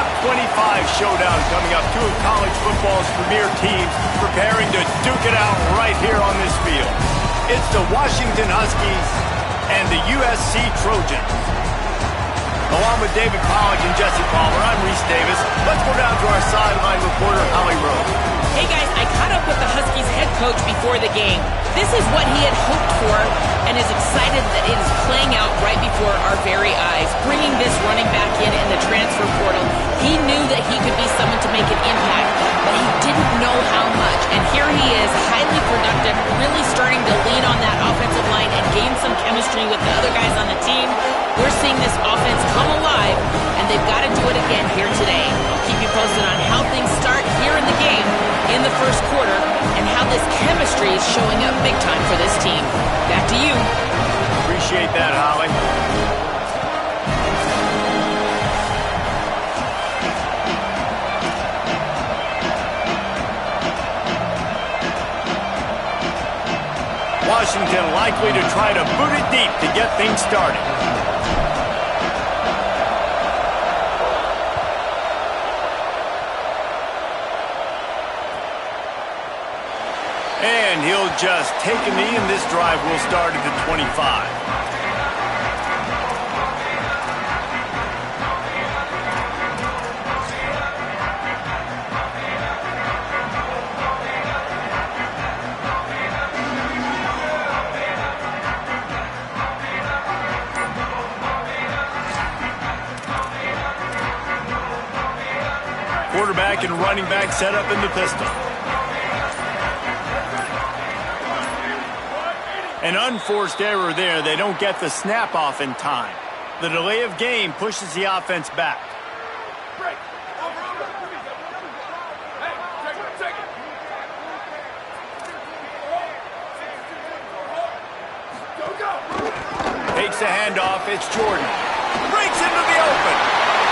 Top 25 showdown coming up. Two of college football's premier teams preparing to duke it out right here on this field. It's the Washington Huskies and the USC Trojans. Along with David Pollack and Jesse Palmer, I'm Reese Davis. Let's go down to our sideline reporter, Holly Rose. Hey guys, I caught up with the Huskies head coach before the game. This is what he had hoped for and is excited that it is playing out right before our very eyes. Bringing this running back in the transfer portal, he knew that he could be someone to make an impact, but he didn't know how much. And here he is, highly productive, really starting to lean on that offensive line and gain some chemistry with the other guys on the team. We're seeing this offense come alive, and they've got to do it again here today. I'll keep you posted on how things start here in the game in the first quarter and how this chemistry is showing up big time for this team. Back to you. Appreciate that, Holly. Washington likely to try to boot it deep to get things started. And he'll just take a knee, and this drive will start at the 25. Quarterback and running back set up in the pistol. An unforced error there. They don't get the snap off in time. The delay of game pushes the offense back. Takes the handoff. It's Jordan. Breaks into the open.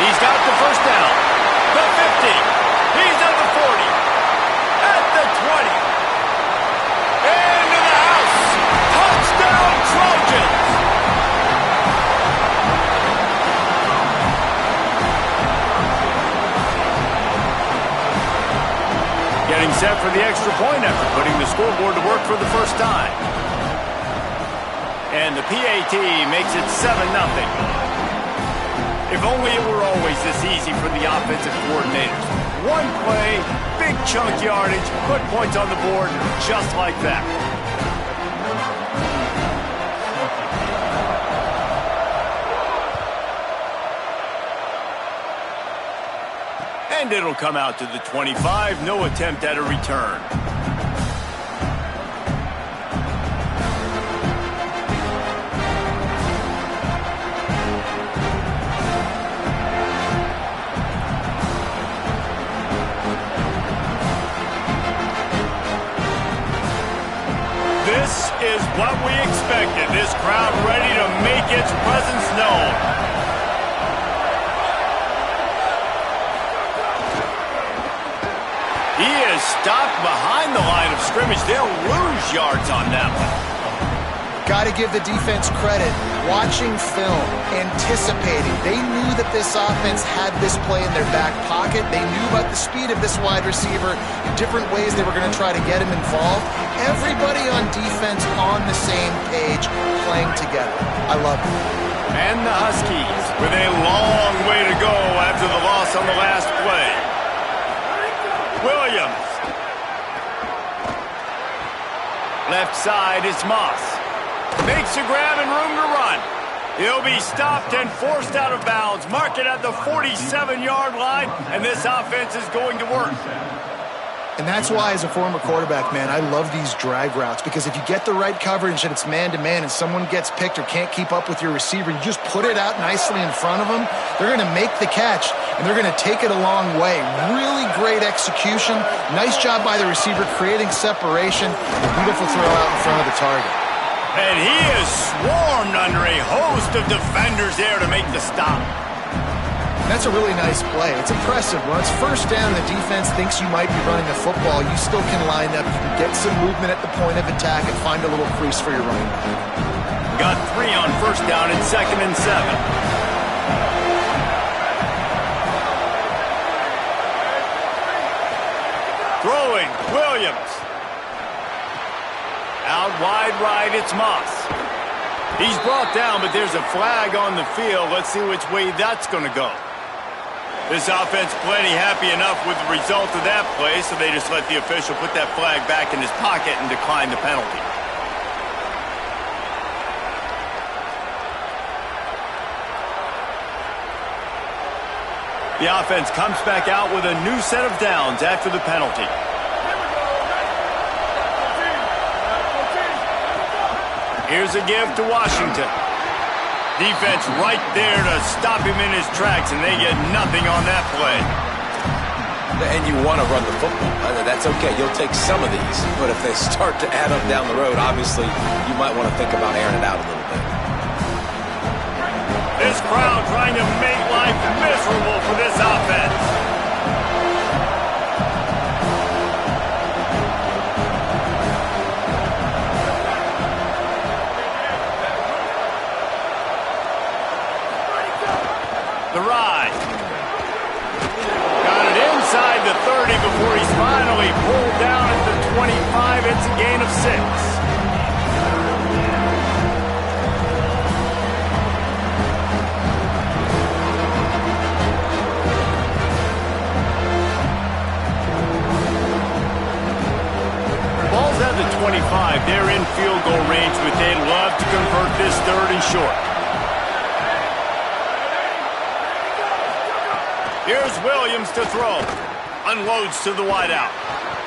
He's got the first down. The 50. He's at the 40. At the 20. Into the house. Touchdown, Trojans. Getting set for the extra point after putting the scoreboard to work for the first time. And the PAT makes it 7-0. If only it were always this easy for the offensive coordinators. One play, big chunk yardage, put points on the board just like that. And it'll come out to the 25, no attempt at a return. This is what we expected. This crowd ready to make its presence known. He is stopped behind the line of scrimmage. They'll lose yards on that one. Got to give the defense credit. Watching film, anticipating. They knew that this offense had this play in their back pocket. They knew about the speed of this wide receiver, in different ways they were going to try to get him involved. Everybody on defense on the same page, playing together. I love it. And the Huskies with a long way to go after the loss on the last play. Williams. Left side is Moss. Makes a grab and room to run. He'll be stopped and forced out of bounds. Mark it at the 47-yard line, and this offense is going to work. And that's why, as a former quarterback, man, I love these drag routes, because if you get the right coverage and it's man-to-man and someone gets picked or can't keep up with your receiver, you just put it out nicely in front of them, they're going to make the catch, and they're going to take it a long way. Really great execution. Nice job by the receiver creating separation. A beautiful throw out in front of the target. And he is swarmed under a host of defenders there to make the stop. That's a really nice play. It's impressive. When it's first down, the defense thinks you might be running the football. You still can line up. You can get some movement at the point of attack and find a little crease for your running back. Got 3 on first down and 2nd and 7. Throwing, Williams. Out wide right, it's Moss. He's brought down, but there's a flag on the field. Let's see which way that's going to go. This offense plenty happy enough with the result of that play, so they just let the official put that flag back in his pocket and decline the penalty. The offense comes back out with a new set of downs after the penalty. Here's a give to Washington. Defense right there to stop him in his tracks, and they get nothing on that play. And you want to run the football. That's okay. You'll take some of these. But if they start to add up down the road, obviously, you might want to think about airing it out a little bit. This crowd trying to make life miserable for this offense. The ride. Got it inside the 30 before he's finally pulled down at the 25. It's a gain of 6. Ball's at the 25. They're in field goal range, but they'd love to convert this 3rd and short. Here's Williams to throw. Unloads to the wideout.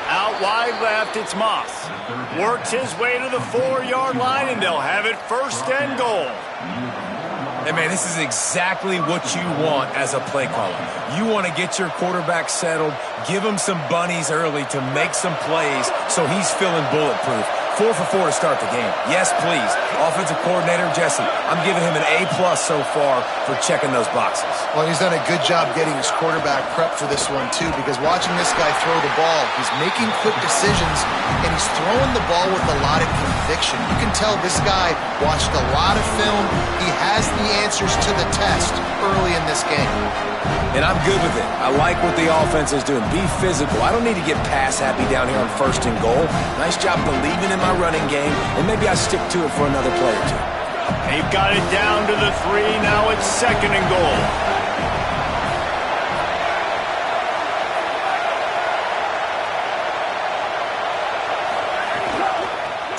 Out wide left, it's Moss. Works his way to the 4-yard line, and they'll have it 1st and goal. Hey, man, this is exactly what you want as a play caller. You want to get your quarterback settled, give him some bunnies early to make some plays so he's feeling bulletproof. 4 for 4 to start the game. Yes, please. Offensive coordinator Jesse, I'm giving him an A+ so far for checking those boxes. Well, he's done a good job getting his quarterback prepped for this one, too, because watching this guy throw the ball, he's making quick decisions, and he's throwing the ball with a lot of conviction. You can tell this guy watched a lot of film. He has the answers to the test early in this game. And I'm good with it. I like what the offense is doing. Be physical. I don't need to get pass happy down here on 1st and goal. Nice job believing in my running game, and maybe I stick to it for another play or two. They've got it down to the 3. Now it's 2nd and goal.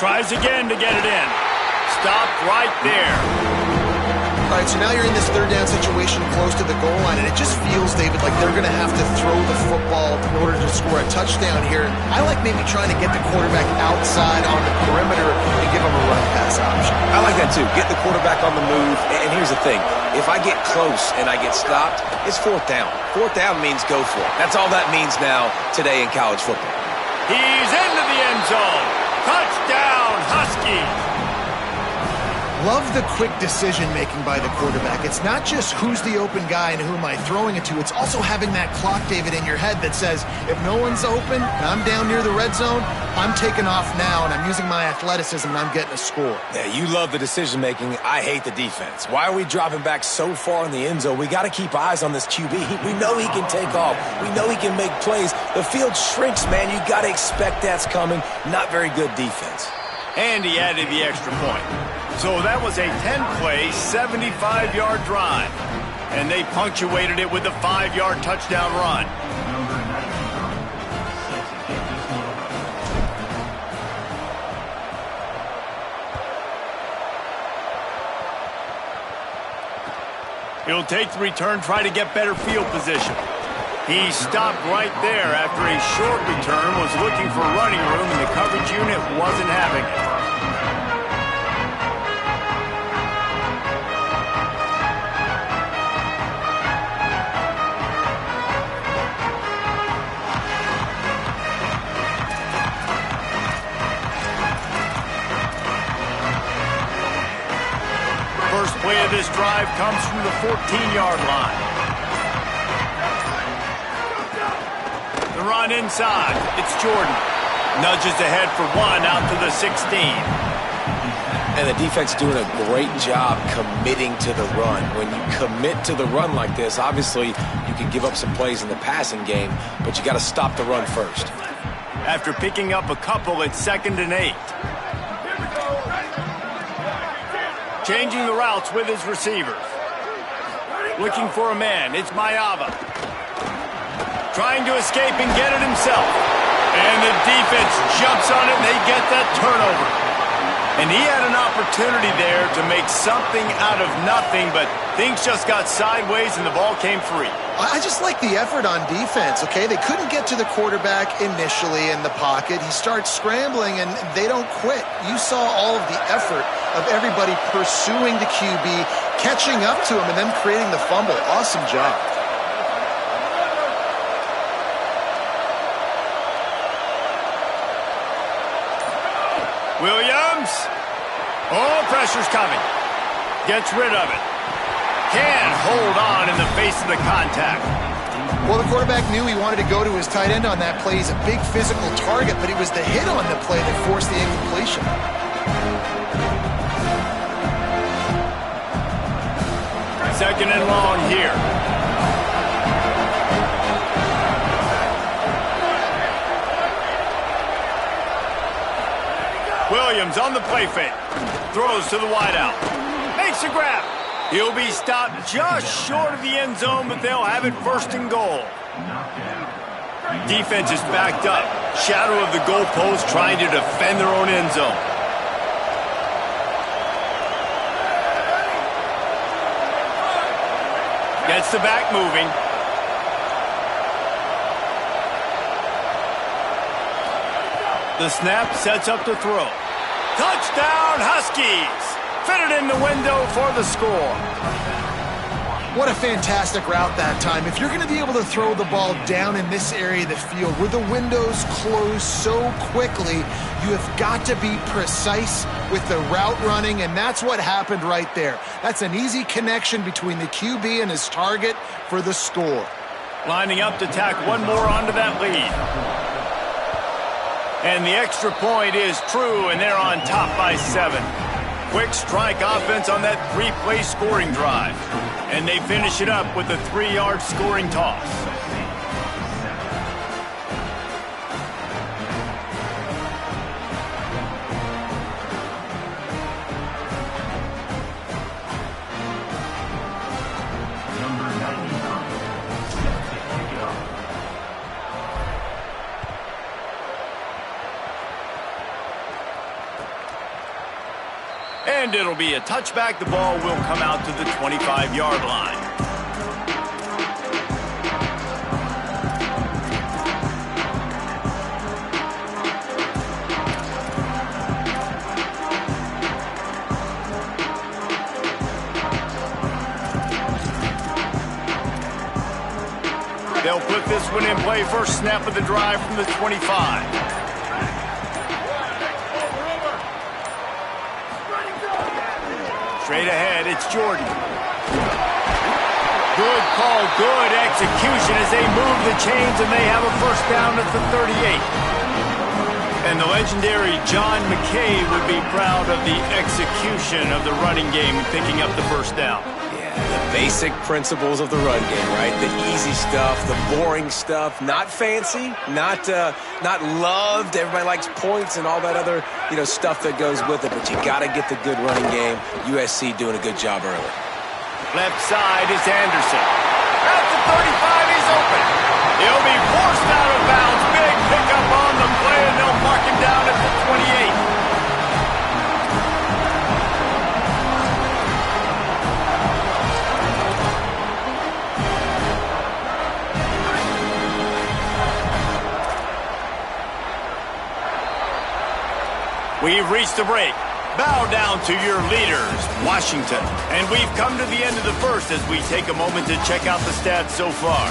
Tries again to get it in. Stopped right there. All right, so now you're in this 3rd down situation close to the goal line, and it just feels, David, like they're going to have to throw the football in order to score a touchdown here. I like maybe trying to get the quarterback outside on the perimeter and give him a run-pass option. I like that, too. Get the quarterback on the move. And here's the thing. If I get close and I get stopped, it's 4th down. 4th down means go for it. That's all that means now today in college football. He's into the end zone. Touchdown, Huskies. Love the quick decision-making by the quarterback. It's not just who's the open guy and who am I throwing it to. It's also having that clock, David, in your head that says, if no one's open and I'm down near the red zone, I'm taking off now, and I'm using my athleticism, and I'm getting a score. Yeah, you love the decision-making. I hate the defense. Why are we dropping back so far in the end zone? We got to keep eyes on this QB. We know he can take off. We know he can make plays. The field shrinks, man. You got to expect that's coming. Not very good defense. And he added the extra point. So that was a 10-play, 75-yard drive. And they punctuated it with a 5-yard touchdown run. He'll take the return, try to get better field position. He stopped right there after a short return, was looking for running room, and the coverage unit wasn't having it. First play of this drive comes from the 14-yard line. The run inside. It's Jordan. Nudges ahead for 1 out to the 16. And the defense doing a great job committing to the run. When you commit to the run like this, obviously you can give up some plays in the passing game, but you got to stop the run first. After picking up a couple, it's 2nd and 8. Changing the routes with his receivers. Looking for a man. It's Mayava. Trying to escape and get it himself. And the defense jumps on it, and they get that turnover. And he had an opportunity there to make something out of nothing, but things just got sideways and the ball came free. I just like the effort on defense, okay? They couldn't get to the quarterback initially in the pocket. He starts scrambling, and they don't quit. You saw all of the effort of everybody pursuing the QB, catching up to him, and then creating the fumble. Awesome job. Williams. Oh, pressure's coming. Gets rid of it. Can't hold on in the face of the contact. Well, the quarterback knew he wanted to go to his tight end on that play. He's a big physical target, but it was the hit on the play that forced the incompletion. Second and long here. Williams on the play fake. Throws to the wideout. Makes a grab. He'll be stopped just short of the end zone, but they'll have it 1st and goal. Defense is backed up. Shadow of the goalpost trying to defend their own end zone. Gets the back moving. The snap sets up the throw. Touchdown, Huskies! Fitted in the window for the score. What a fantastic route that time. If you're going to be able to throw the ball down in this area of the field where the windows close so quickly, you have got to be precise with the route running, and that's what happened right there. That's an easy connection between the QB and his target for the score. Lining up to tack one more onto that lead. And the extra point is true, and they're on top by 7. Quick strike offense on that 3-play scoring drive. And they finish it up with a 3-yard scoring toss. And it'll be a touchback. The ball will come out to the 25-yard line. They'll put this one in play. First snap of the drive from the 25. Straight ahead, it's Jordan. Good call, good execution as they move the chains, and they have a first down at the 38. And the legendary John McKay would be proud of the execution of the running game and picking up the first down. Yeah, the basic principles of the run game, right? The easy stuff, the boring stuff, not fancy, not loved. Everybody likes points and all that other, stuff that goes with it, but you got to get the good running game. USC doing a good job early. Left side is Anderson. At the 35, he's open. He'll be forced out of bounds. Big pickup on the play, and they'll mark him down at the 28. We've reached the break. Bow down to your leaders, Washington. And we've come to the end of the first as we take a moment to check out the stats so far.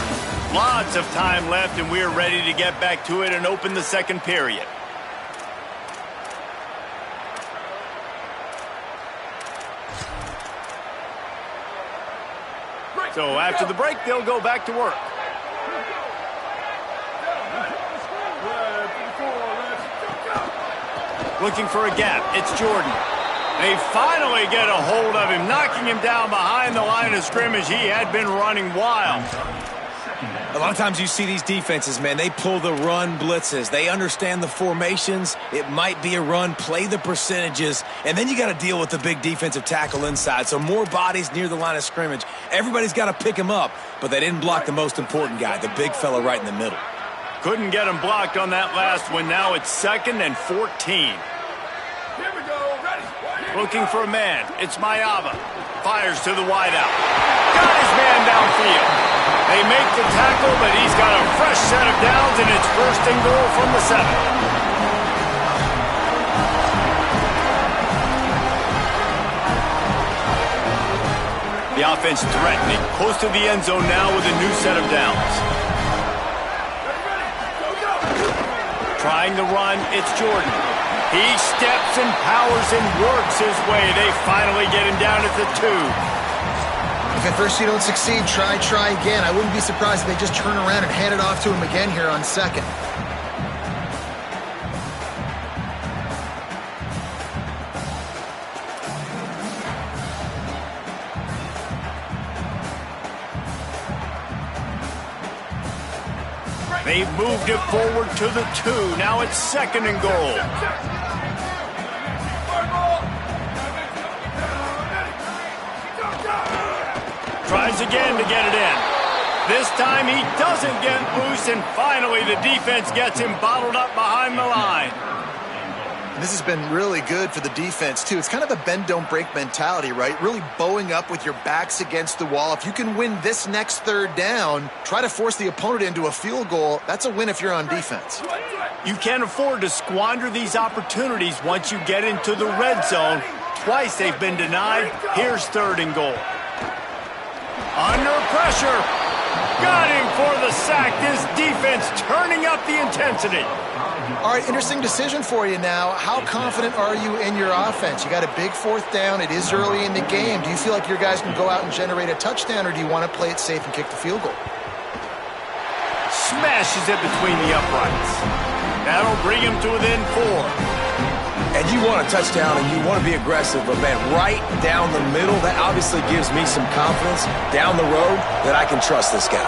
Lots of time left, and we're ready to get back to it and open the second period. So after the break, they'll go back to work. Looking for a gap. It's Jordan. They finally get a hold of him, knocking him down behind the line of scrimmage. He had been running wild. A lot of times you see these defenses, man, they pull the run blitzes. They understand the formations. It might be a run, play the percentages, and then you got to deal with the big defensive tackle inside. So more bodies near the line of scrimmage. Everybody's got to pick him up, but they didn't block the most important guy, the big fella right in the middle. Couldn't get him blocked on that last one. Now it's 2nd and 14. Here we go. Ready. Looking for a man. It's Mayava. Fires to the wideout. Got his man downfield. They make the tackle, but he's got a fresh set of downs, and it's 1st and goal from the 7. The offense threatening, close to the end zone now with a new set of downs. Trying to run, it's Jordan. He steps and powers and works his way. They finally get him down at the 2. If at first you don't succeed, try again. I wouldn't be surprised if they just turn around and hand it off to him again here on 2nd. They've moved it forward to the 2. Now it's 2nd and goal. Tries again to get it in. This time he doesn't get loose, and finally the defense gets him bottled up behind the line. This has been really good for the defense, too. It's kind of a bend-don't-break mentality, right? Really bowing up with your backs against the wall. If you can win this next 3rd down, try to force the opponent into a field goal. That's a win if you're on defense. You can't afford to squander these opportunities once you get into the red zone. Twice they've been denied. Here's 3rd and goal. Under pressure. Got him for the sack. This defense turning up the intensity. All right, interesting decision for you now. How confident are you in your offense? You got a big 4th down. It is early in the game. Do you feel like your guys can go out and generate a touchdown, or do you want to play it safe and kick the field goal? Smashes it between the uprights. That'll bring him to within 4. And you want a touchdown and you want to be aggressive, but man, right down the middle, that obviously gives me some confidence down the road that I can trust this guy.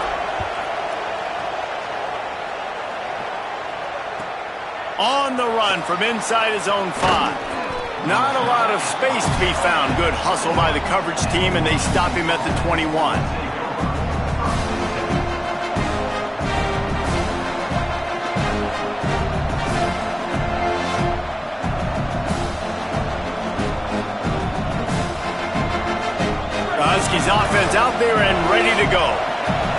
On the run from inside his own 5. Not a lot of space to be found. Good hustle by the coverage team, and they stop him at the 21. Huskies offense out there and ready to go.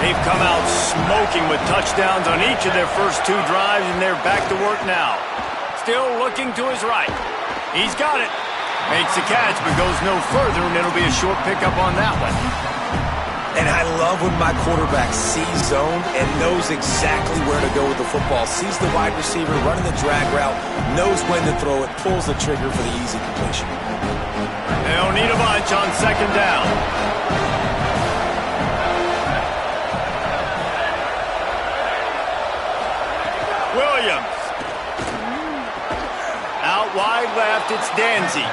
They've come out smoking with touchdowns on each of their first 2 drives, and they're back to work now. Still looking to his right. He's got it. Makes the catch, but goes no further, and it'll be a short pickup on that one. And I love when my quarterback sees zone and knows exactly where to go with the football. Sees the wide receiver running the drag route, knows when to throw it, pulls the trigger for the easy completion. They don't need a bunch on 2nd down. Williams. Out wide left, it's Danzy.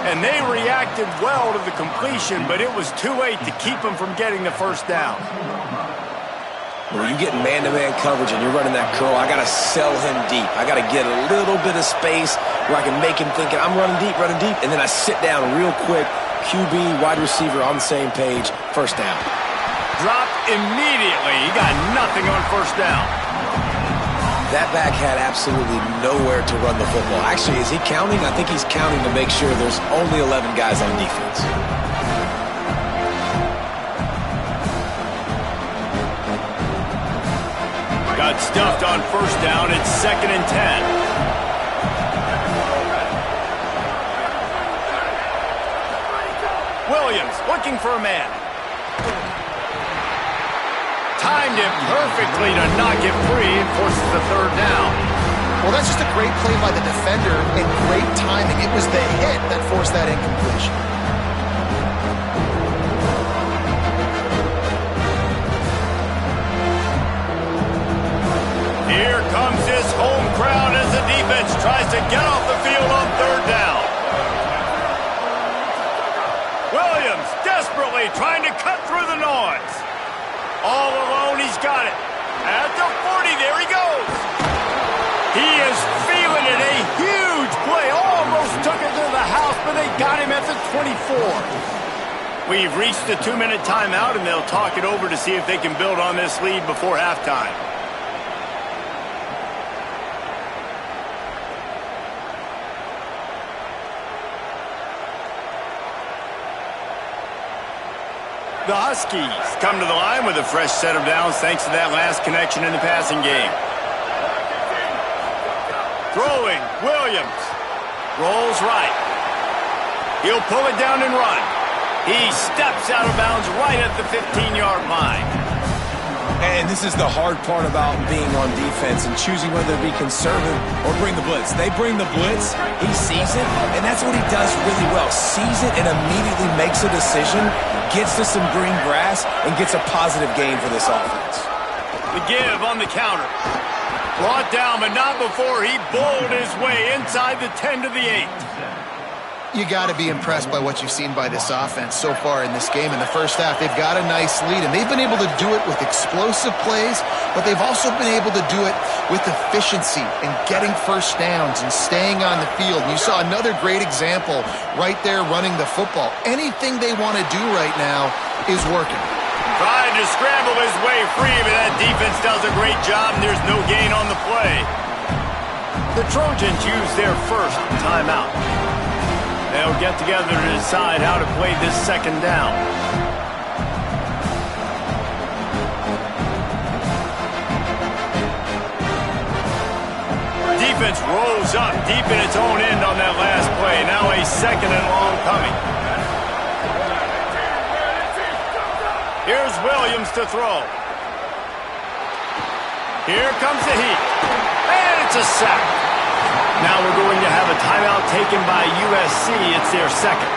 And they reacted well to the completion, but it was too late to keep him from getting the 1st down. When you get man-to-man coverage and you're running that curl, I got to sell him deep. I got to get a little bit of space where I can make him thinking I'm running deep, and then I sit down real quick. QB, wide receiver on the same page, 1st down. Drop immediately. He got nothing on 1st down. That back had absolutely nowhere to run the football. Actually, is he counting? I think he's counting to make sure there's only 11 guys on defense. Got stuffed on 1st down. It's 2nd and 10. Williams looking for a man. Timed it perfectly to knock it free and forces the 3rd down. Well, that's just a great play by the defender and great timing. It was the hit that forced that incompletion. Here comes this home crowd as the defense tries to get off the field on 3rd down. desperately trying to cut through the noise. All alone, he's got it. At the 40, there he goes. He is feeling it. A huge play. Almost took it to the house, but they got him at the 24. We've reached the 2-minute timeout, and they'll talk it over to see if they can build on this lead before halftime. The Huskies come to the line with a fresh set of downs thanks to that last connection in the passing game. Throwing, Williams. Rolls right. He'll pull it down and run. He steps out of bounds right at the 15-yard line. And this is the hard part about being on defense and choosing whether to be conservative or bring the blitz. They bring the blitz, he sees it, and that's what he does really well. Sees it and immediately makes a decision, gets to some green grass, and gets a positive gain for this offense. The give on the counter. Brought down, but not before he bowled his way inside the 10 to the 8. You got to be impressed by what you've seen by this offense so far in this game. In the first half, they've got a nice lead, and they've been able to do it with explosive plays, but they've also been able to do it with efficiency and getting first downs and staying on the field. And you saw another great example right there running the football. Anything they want to do right now is working. Trying to scramble his way free, but that defense does a great job, and there's no gain on the play. The Trojans use their first timeout. They'll get together to decide how to play this second down. Defense rolls up deep in its own end on that last play. Now a second and long coming. Here's Williams to throw. Here comes the heat. And it's a sack. Now we're going to have a timeout taken by USC. It's their second.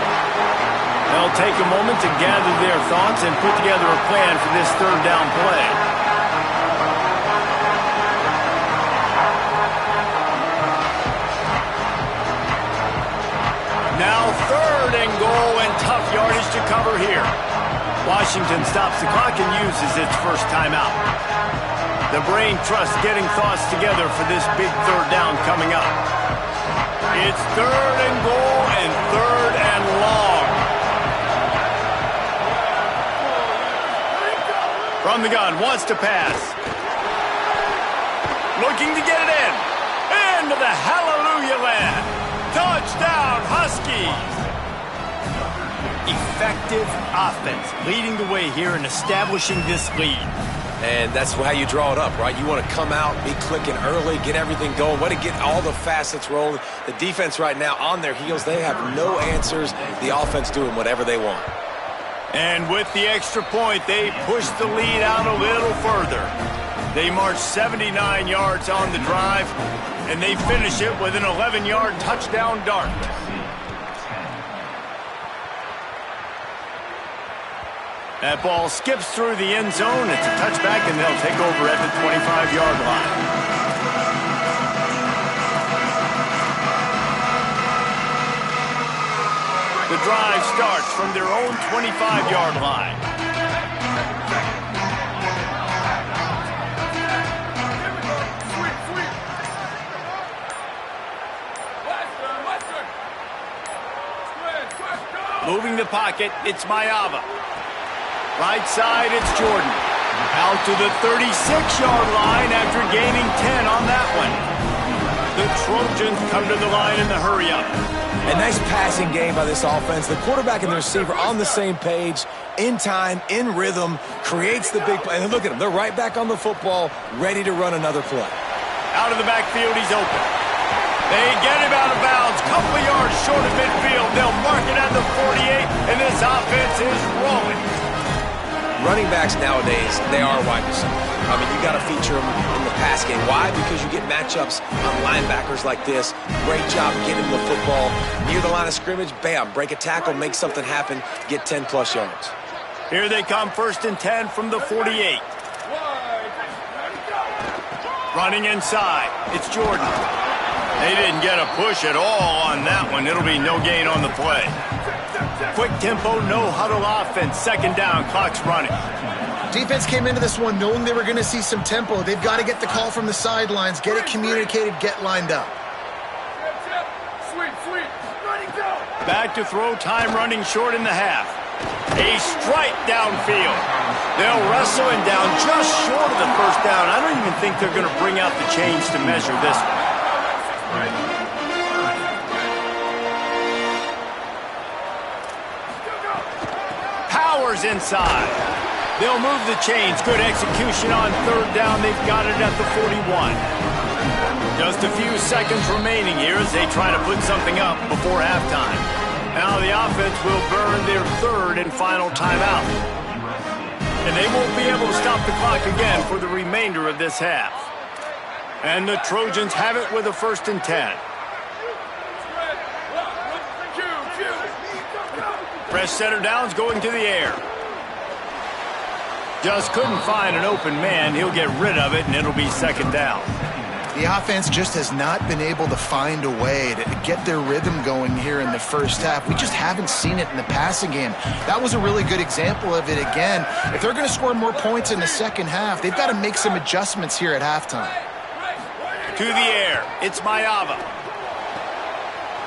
They'll take a moment to gather their thoughts and put together a plan for this third down play. Now third and goal and tough yardage to cover here. Washington stops the clock and uses its first timeout. The brain trust getting thoughts together for this big third down coming up. It's third and goal and third and long. From the gun, wants to pass. Looking to get it in. Into the hallelujah land. Touchdown, Huskies. Effective offense leading the way here and establishing this lead. And that's how you draw it up, right? You want to come out, be clicking early, get everything going, want to get all the facets rolling. The defense right now on their heels, they have no answers. The offense doing whatever they want. And with the extra point, they push the lead out a little further. They march 79 yards on the drive, and they finish it with an 11-yard touchdown dart. That ball skips through the end zone. It's a touchback, and they'll take over at the 25-yard line. The drive starts from their own 25-yard line. Moving the pocket, it's Mayava. Right side, it's Jordan. Out to the 36-yard line after gaining 10 on that one. The Trojans come to the line in the hurry-up. A nice passing game by this offense. The quarterback and the receiver on the same page, in time, in rhythm, creates the big play. And look at them. They're right back on the football, ready to run another play. Out of the backfield, he's open. They get him out of bounds. Couple of yards short of midfield. They'll mark it at the 48, and this offense is rolling. Running backs nowadays, they are wide receivers. I mean, you got to feature them in the pass game. Why? Because you get matchups on linebackers like this. Great job getting the football near the line of scrimmage. Bam, break a tackle, make something happen, get 10-plus yards. Here they come, 1st and 10 from the 48. Running inside, it's Jordan. They didn't get a push at all on that one. It'll be no gain on the play. quick tempo, no huddle offense. Second down, clock's running. Defense came into this one knowing they were going to see some tempo. They've got to get the call from the sidelines, get it communicated, get lined up. Sweet. Ready, go. Back to throw, time running short in the half. A strike downfield. They'll wrestle him down just short of the first down. I don't even think they're going to bring out the chains to measure this one. Powers inside. They'll move the chains. Good execution on third down. They've got it at the 41. Just a few seconds remaining here as they try to put something up before halftime. Now the offense will burn their third and final timeout. And they won't be able to stop the clock again for the remainder of this half. And the Trojans have it with a 1st and 10. Fresh center downs going to the air. Just couldn't find an open man. He'll get rid of it, and it'll be second down. The offense just has not been able to find a way to get their rhythm going here in the first half. We just haven't seen it in the passing game. That was a really good example of it again. If they're going to score more points in the second half, they've got to make some adjustments here at halftime. To the air. It's Mayava.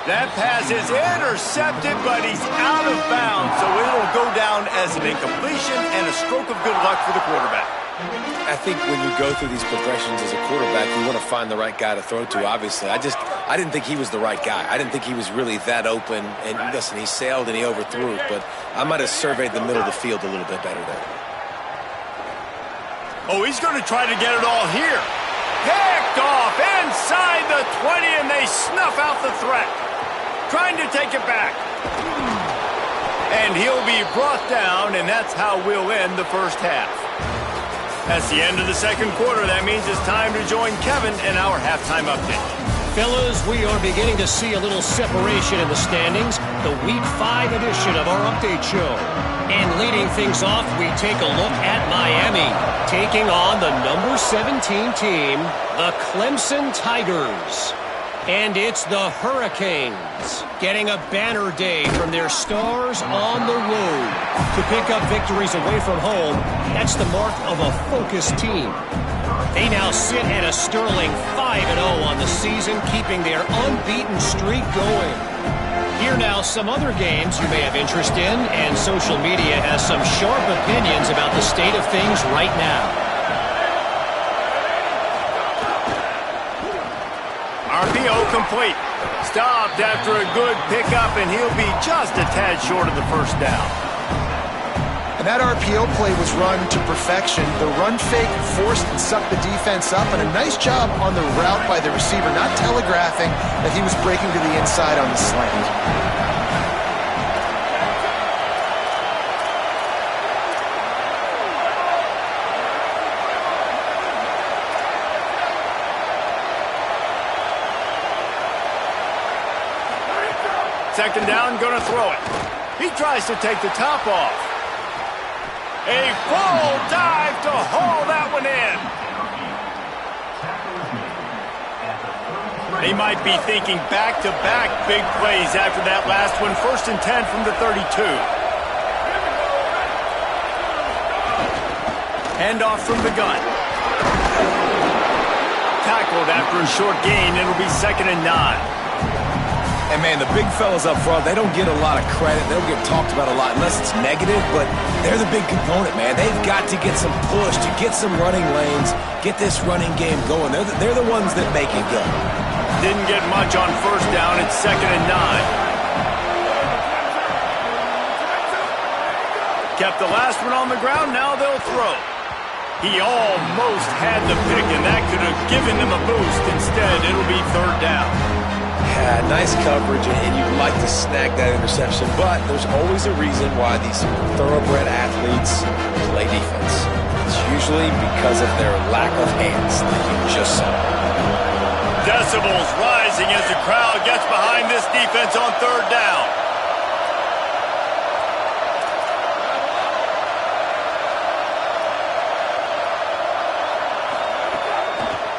That pass is intercepted, but he's out of bounds, so it'll go down as an incompletion and a stroke of good luck for the quarterback. I think when you go through these progressions as a quarterback, you want to find the right guy to throw to, obviously. I didn't think he was the right guy. I didn't think he was really that open. And listen, he sailed and he overthrew it, but I might have surveyed the middle of the field a little bit better there. Oh, he's going to try to get it all here. Picked off inside the 20, and they snuff out the threat. Trying to take it back. And he'll be brought down, and that's how we'll end the first half. That's the end of the second quarter. That means it's time to join Kevin in our halftime update. Fellas, we are beginning to see a little separation in the standings. The Week 5 edition of our update show. And leading things off, we take a look at Miami, taking on the number 17 team, the Clemson Tigers. And it's the Hurricanes getting a banner day from their stars on the road. To pick up victories away from home, that's the mark of a focused team. They now sit at a sterling 5-0 on the season, keeping their unbeaten streak going. Here now some other games you may have interest in, and social media has some sharp opinions about the state of things right now. RPO complete. Stopped after a good pickup, and he'll be just a tad short of the first down. And that RPO play was run to perfection. The run fake forced and sucked the defense up, and a nice job on the route by the receiver, not telegraphing that he was breaking to the inside on the slant. Second down, going to throw it. He tries to take the top off. A full dive to haul that one in. They might be thinking back-to-back big plays after that last one. 1st and 10 from the 32. Handoff from the gun. Tackled after a short gain. It'll be 2nd and 9. And, man, the big fellas up front, they don't get a lot of credit. They don't get talked about a lot unless it's negative, but they're the big component, man. They've got to get some push, to get some running lanes, get this running game going. They're the ones that make it go. Didn't get much on first down. It's 2nd and 9. Kept the last one on the ground. Now they'll throw. He almost had the pick, and that could have given them a boost. Instead, it'll be 3rd down. Yeah, nice coverage, and you'd like to snag that interception, but there's always a reason why these thoroughbred athletes play defense. It's usually because of their lack of hands, like you just saw. Decibels rising as the crowd gets behind this defense on 3rd down.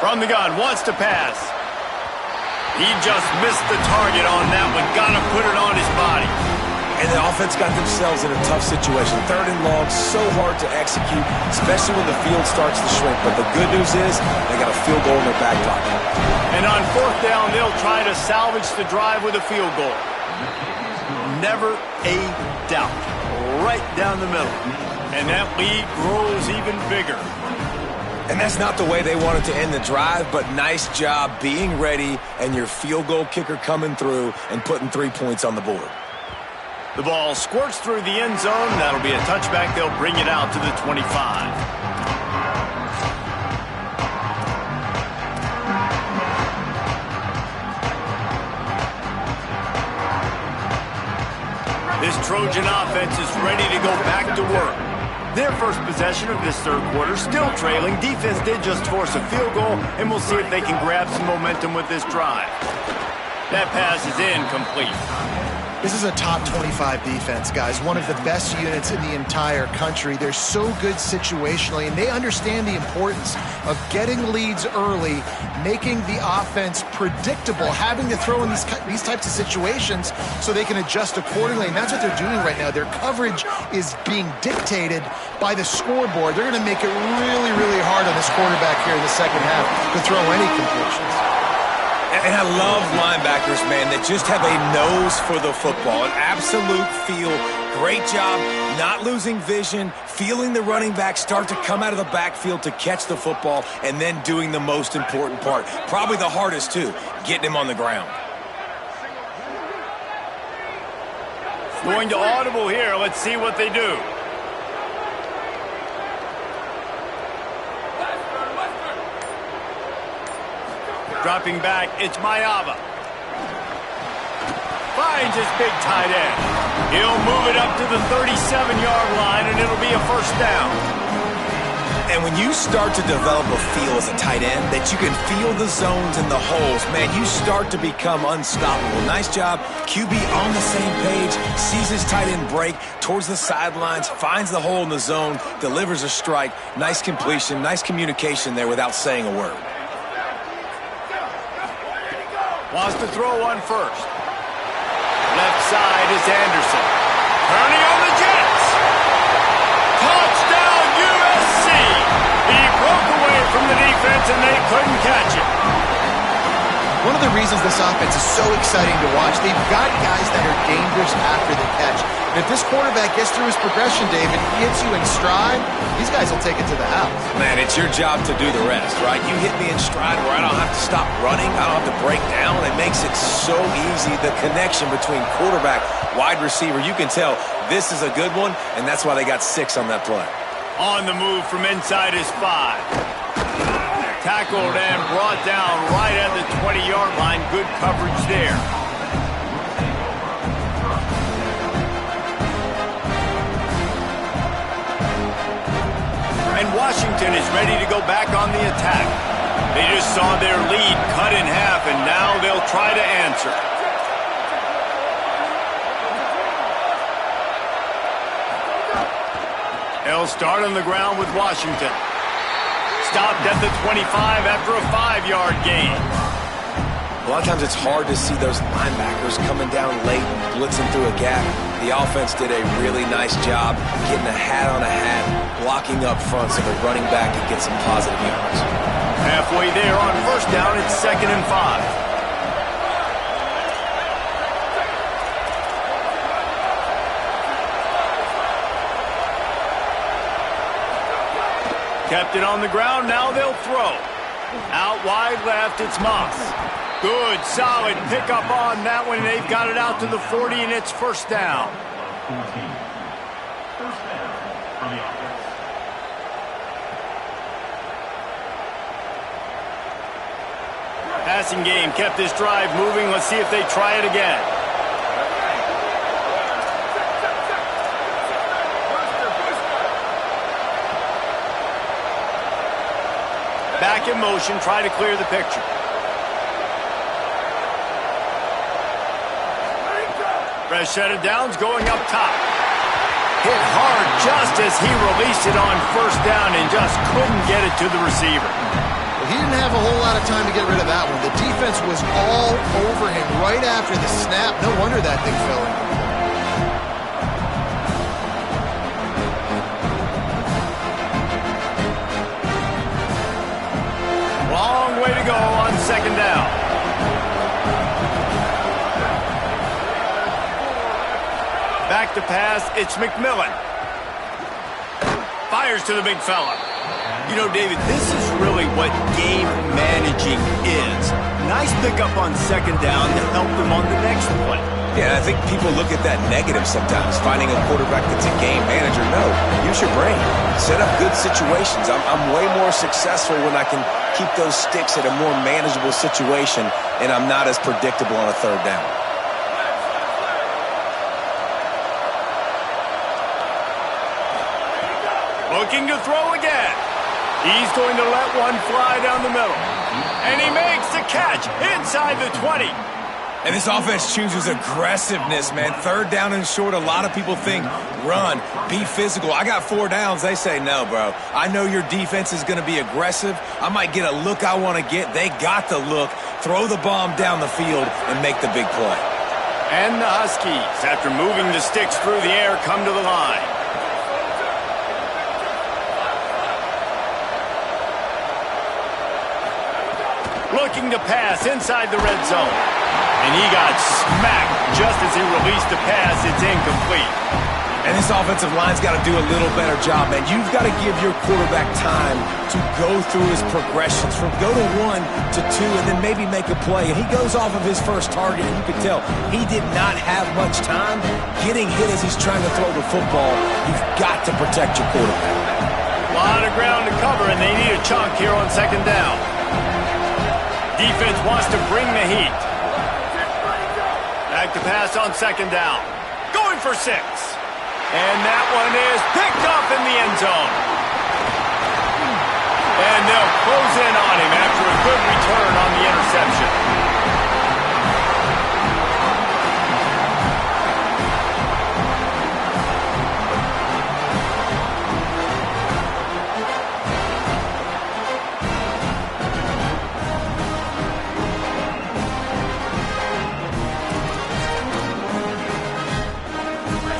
From the gun, wants to pass. He just missed the target on that one. Got to put it on his body. And the offense got themselves in a tough situation. 3rd and long, so hard to execute, especially when the field starts to shrink. But the good news is they got a field goal in their back pocket. And on 4th down, they'll try to salvage the drive with a field goal. Never a doubt. Right down the middle. And that lead grows even bigger. And that's not the way they wanted to end the drive, but nice job being ready and your field goal kicker coming through and putting 3 points on the board. The ball squirts through the end zone. That'll be a touchback. They'll bring it out to the 25. This Trojan offense is ready to go back to work. Their first possession of this 3rd quarter, still trailing. Defense did just force a field goal, and we'll see if they can grab some momentum with this drive. That pass is incomplete. This is a top 25 defense, guys. One of the best units in the entire country. They're so good situationally, and they understand the importance of getting leads early, making the offense predictable, having to throw in these types of situations so they can adjust accordingly. And that's what they're doing right now. Their coverage is being dictated by the scoreboard. They're going to make it really, really hard on this quarterback here in the second half to throw any completions. And I love linebackers, man, that just have a nose for the football, an absolute feel. Great job not losing vision, feeling the running back start to come out of the backfield to catch the football, and then doing the most important part. Probably the hardest, too, getting him on the ground. Going to audible here. Let's see what they do. Dropping back, it's Mayava. Finds his big tight end. He'll move it up to the 37-yard line, and it'll be a 1st down. And when you start to develop a feel as a tight end, that you can feel the zones and the holes, man, you start to become unstoppable. Nice job. QB on the same page, sees his tight end break towards the sidelines, finds the hole in the zone, delivers a strike. Nice completion, nice communication there without saying a word. Wants to throw one first. Left side is Anderson. Turning on the Jets. Touchdown USC. He broke away from the defense and they couldn't catch him. One of the reasons this offense is so exciting to watch, they've got guys that are dangerous after the catch. And if this quarterback gets through his progression, David, hits you in stride, these guys will take it to the house. Man, it's your job to do the rest, right? You hit me in stride where I don't have to stop running. I don't have to break down. It makes it so easy. The connection between quarterback, wide receiver, you can tell this is a good one, and that's why they got 6 on that play. On the move from inside his 5. Tackled and brought down right at the 20-yard line. Good coverage there. And Washington is ready to go back on the attack. They just saw their lead cut in half, and now they'll try to answer. They'll start on the ground with Washington. Stopped at the 25 after a 5-yard gain. A lot of times it's hard to see those linebackers coming down late and blitzing through a gap. The offense did a really nice job getting a hat on a hat, blocking up front so the running back can get some positive yards. Halfway there on 1st down, it's 2nd and 5. Kept it on the ground, now they'll throw. Out wide left, it's Moss. Good, solid pickup on that one. They've got it out to the 40, and it's 1st down. Passing game kept this drive moving. Let's see if they try it again. Back in motion, try to clear the picture. Fresh set of downs going up top. Hit hard just as he released it on 1st down and just couldn't get it to the receiver. Well, he didn't have a whole lot of time to get rid of that one. The defense was all over him right after the snap. No wonder that thing fell in. way to go on second down. Back to pass, it's McMillan. Fires to the big fella. You know, David, this is really what game managing is. Nice pickup on second down to help them on the next play. Yeah, I think people look at that negative sometimes, finding a quarterback that's a game manager. No, use your brain. Set up good situations. I'm way more successful when I can keep those sticks at a more manageable situation, and I'm not as predictable on a third down. Looking to throw again. He's going to let one fly down the middle. And he makes the catch inside the 20. And this offense chooses aggressiveness, man. Third down and short, a lot of people think run, be physical. I got 4 downs. They say, no, bro. I know your defense is going to be aggressive. I might get a look I want to get. They got the look. Throw the bomb down the field and make the big play. And the Huskies, after moving the sticks through the air, come to the line. Looking to pass inside the red zone. And he got smacked just as he released the pass. It's incomplete. And this offensive line's got to do a little better job, man. You've got to give your quarterback time to go through his progressions from go to 1 to 2 and then maybe make a play. And he goes off of his first target, and you can tell he did not have much time getting hit as he's trying to throw the football. You've got to protect your quarterback. A lot of ground to cover, and they need a chunk here on second down. Defense wants to bring the heat. Back to pass on second down. Going for 6. And that one is picked off in the end zone. And they'll close in on him after a good return on the interception.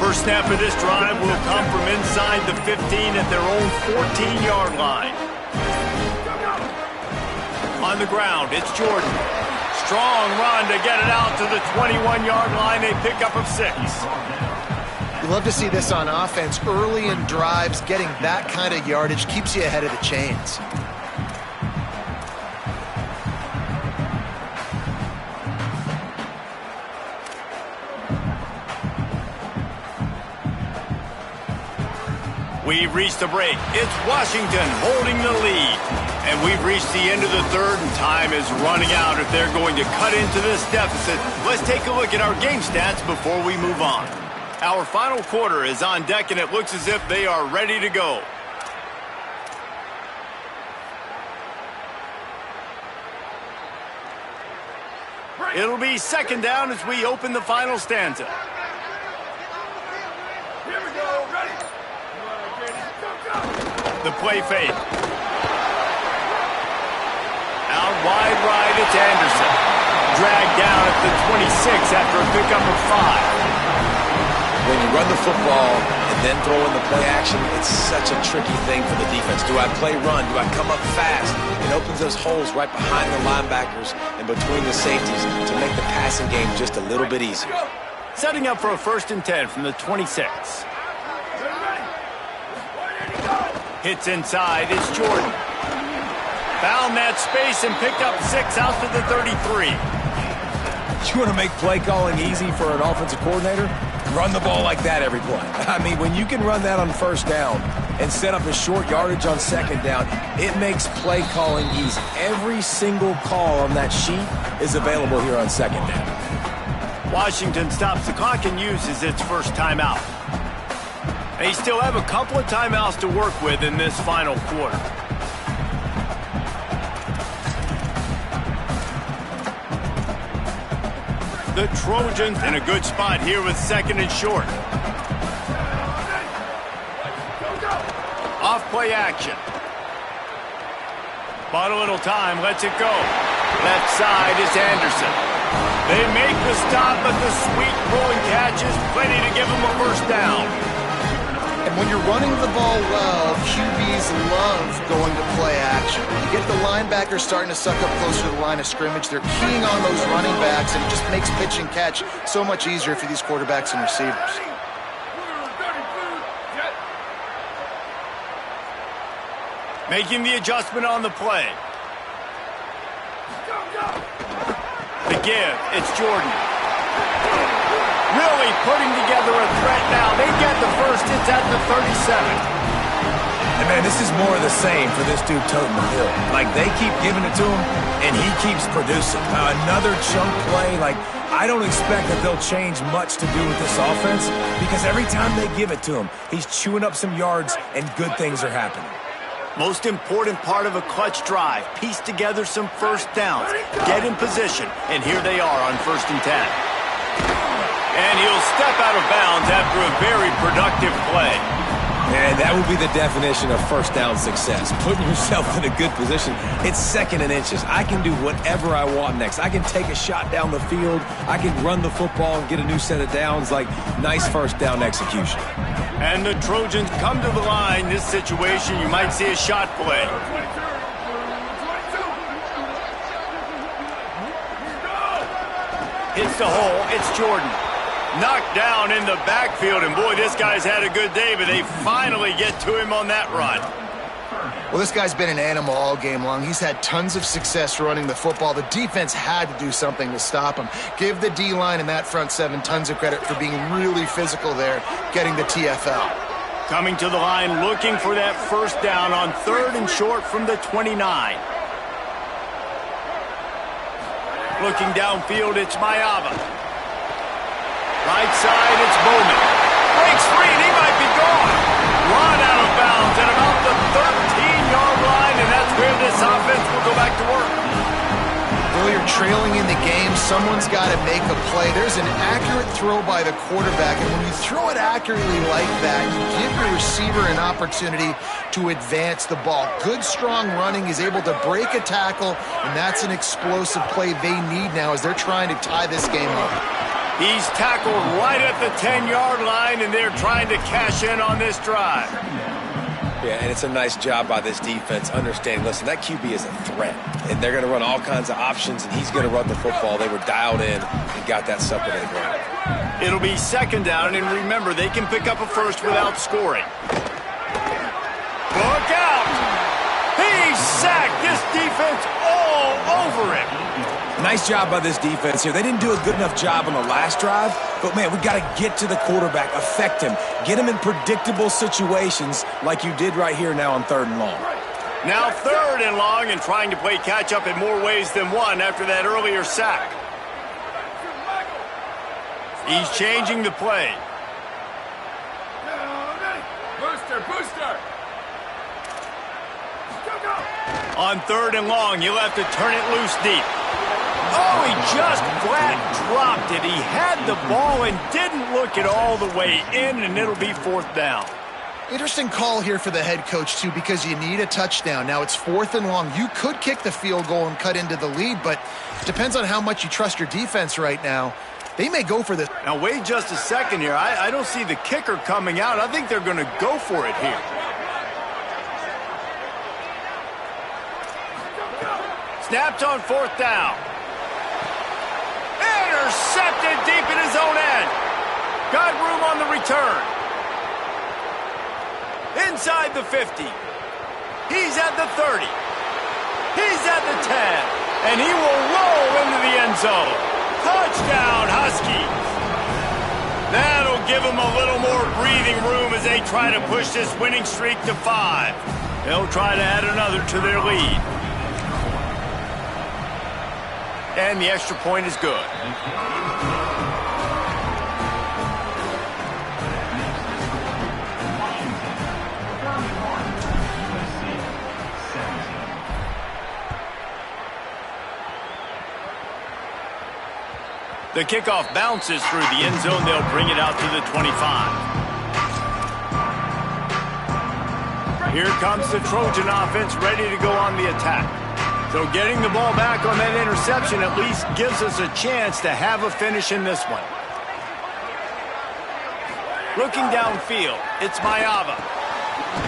First snap of this drive will come from inside the 15 at their own 14-yard line. On the ground, it's Jordan. Strong run to get it out to the 21-yard line. A pickup of 6. You love to see this on offense. Early in drives, getting that kind of yardage keeps you ahead of the chains. We've reached the break. It's Washington holding the lead. And we've reached the end of the third, and time is running out if they're going to cut into this deficit. Let's take a look at our game stats before we move on. Our final quarter is on deck, and it looks as if they are ready to go. It'll be second down as we open the final stanza. Here we go, ready. The play fake. Out wide right, it's Anderson. Dragged down at the 26 after a pickup of 5. When you run the football and then throw in the play action, it's such a tricky thing for the defense. Do I play run? Do I come up fast? It opens those holes right behind the linebackers and between the safeties to make the passing game just a little bit easier. Setting up for a 1st and 10 from the 26. Hits inside, it's Jordan. Found that space and picked up 6 out to the 33. You want to make play calling easy for an offensive coordinator? Run the ball like that every play. I mean, when you can run that on first down and set up a short yardage on second down, it makes play calling easy. Every single call on that sheet is available here on second down. Washington stops the clock and uses its first timeout. They still have a couple of timeouts to work with in this final quarter. The Trojans in a good spot here with second and short. Off play action. Bought a little time, lets it go. Left side is Anderson. They make the stop, but the sweet rolling catch is plenty to give them a first down. And When you're running the ball well, QBs love going to play action. You get the linebackers starting to suck up closer to the line of scrimmage. They're keying on those running backs, and it just makes pitch and catch so much easier for these quarterbacks and receivers. Making the adjustment on the play. The give, it's Jordan. Really putting together a threat now. They get the first. It's at the 37. And, man, this is more of the same for this dude toting the hill. Like, they keep giving it to him, and he keeps producing. Another chunk play. Like, I don't expect that they'll change much to do with this offense because every time they give it to him, he's chewing up some yards, and good things are happening. Most important part of a clutch drive. Piece together some first downs. Get in position. And here they are on 1st and 10. And he'll step out of bounds after a very productive play. And that would be the definition of first down success. Putting yourself in a good position. It's 2nd and inches. I can do whatever I want next. I can take a shot down the field. I can run the football and get a new set of downs. Like, nice first down execution. And the Trojans come to the line. This situation, you might see a shot play. Hits the hole. It's Jordan. Knocked down in the backfield, and boy, this guy's had a good day, but they finally get to him on that run. Well, this guy's been an animal all game long. He's had tons of success running the football. The defense had to do something to stop him. Give the D-line and that front seven tons of credit for being really physical there, getting the TFL. Coming to the line, looking for that first down on 3rd and short from the 29. Looking downfield, it's Mayava. Right side, it's Bowman. Breaks free, and he might be gone. Run out of bounds at about the 13-yard line, and that's where this offense will go back to work. Well, you're trailing in the game. Someone's got to make a play. There's an accurate throw by the quarterback, and when you throw it accurately like that, you give your receiver an opportunity to advance the ball. Good, strong running. He's able to break a tackle, and that's an explosive play they need now as they're trying to tie this game up. He's tackled right at the 10-yard line, and they're trying to cash in on this drive. Yeah, and it's a nice job by this defense understanding, listen, that QB is a threat, and they're going to run all kinds of options, and he's going to run the football. They were dialed in and got that sucker to the ground. It'll be 2nd down, and remember, they can pick up a first without scoring. Look out! He's sacked. This defense all over him. Nice job by this defense here. They didn't do a good enough job on the last drive, but, man, we got to get to the quarterback, affect him, get him in predictable situations like you did right here now on 3rd and long. Now 3rd and long and trying to play catch-up in more ways than one after that earlier sack. He's changing the play. Booster. On 3rd and long, you'll have to turn it loose deep. Oh, he just flat dropped it. He had the ball and didn't look it all the way in, and it'll be 4th down. Interesting call here for the head coach, too, because you need a touchdown. Now it's 4th and long. You could kick the field goal and cut into the lead, but it depends on how much you trust your defense right now. They may go for this. Now, wait just a second here. I don't see the kicker coming out. I think they're going to go for it here. Snapped on 4th down. Intercepted deep in his own end. Got room on the return. Inside the 50. He's at the 30. He's at the 10. And he will roll into the end zone. Touchdown, Huskies. That'll give them a little more breathing room as they try to push this winning streak to 5. They'll try to add another to their lead. And the extra point is good. The kickoff bounces through the end zone. They'll bring it out to the 25. Here comes the Trojan offense ready to go on the attack. So getting the ball back on that interception at least gives us a chance to have a finish in this one. Looking downfield, it's Mayava.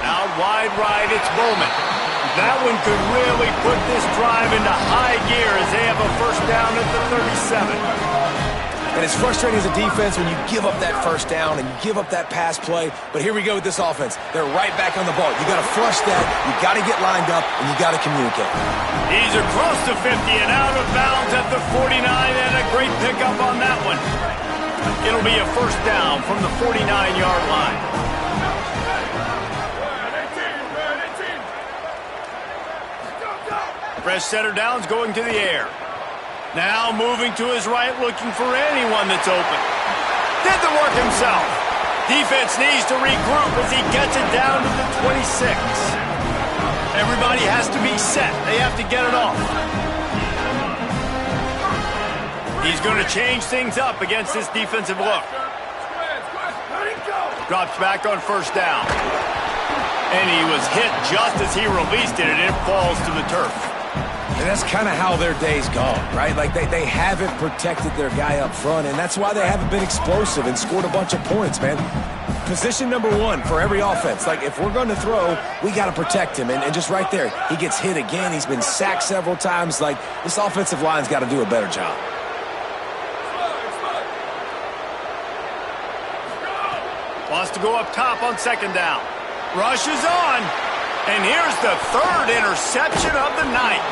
Out wide right, it's Bowman. That one could really put this drive into high gear as they have a first down at the 37. And it's frustrating as a defense when you give up that first down and you give up that pass play. But here we go with this offense. They're right back on the ball. You got to flush that. You got to get lined up, and you got to communicate. He's across the 50 and out of bounds at the 49, and a great pickup on that one. It'll be a first down from the 49-yard line. Fresh setter down's going to the air. Now moving to his right, looking for anyone that's open. Did the work himself. Defense needs to regroup as he gets it down to the 26. Everybody has to be set. They have to get it off. He's going to change things up against this defensive look. Drops back on first down. And he was hit just as he released it, and it falls to the turf. And that's kind of how their day's gone, right? Like, they haven't protected their guy up front, and that's why they haven't been explosive and scored a bunch of points, man. Position number one for every offense. Like, if we're going to throw, we got to protect him. And just right there, he gets hit again. He's been sacked several times. Like, this offensive line's got to do a better job. Wants to go up top on second down. Rush is on. And here's the third interception of the night.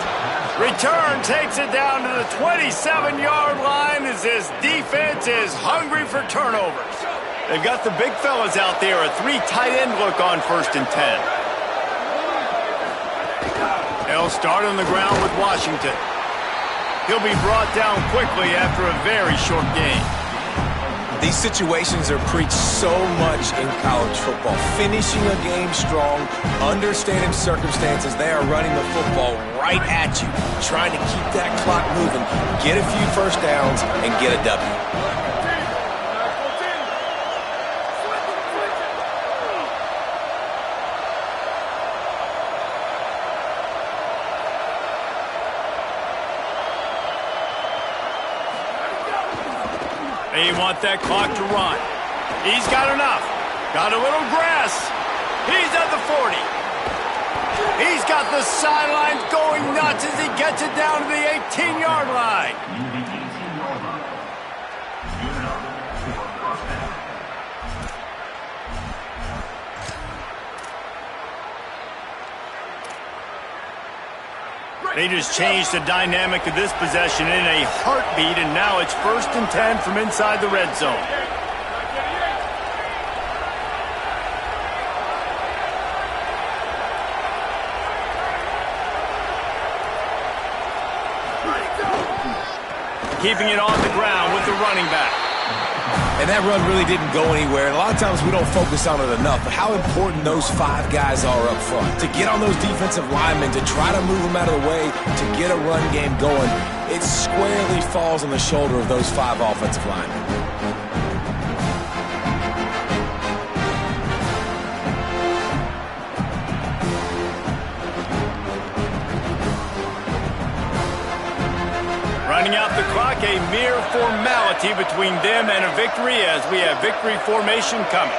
Return takes it down to the 27-yard line as this defense is hungry for turnovers. They've got the big fellas out there, a 3 tight end look on 1st and 10. They'll start on the ground with Washington. He'll be brought down quickly after a very short game. These situations are preached so much in college football. Finishing a game strong, understanding circumstances. They are running the football right at you, trying to keep that clock moving, get a few first downs, and get a W. They want that clock to run. He's got enough. Got a little grass. He's at the 40. He's got the sidelines going nuts as he gets it down to the 18-yard line. They just changed the dynamic of this possession in a heartbeat, and now it's 1st and 10 from inside the red zone. Keeping it on the ground with the running back. And that run really didn't go anywhere. And a lot of times we don't focus on it enough, but how important those 5 guys are up front. To get on those defensive linemen, to try to move them out of the way, to get a run game going, it squarely falls on the shoulder of those 5 offensive linemen. Running out the clock, a mere formality between them and a victory as we have victory formation coming.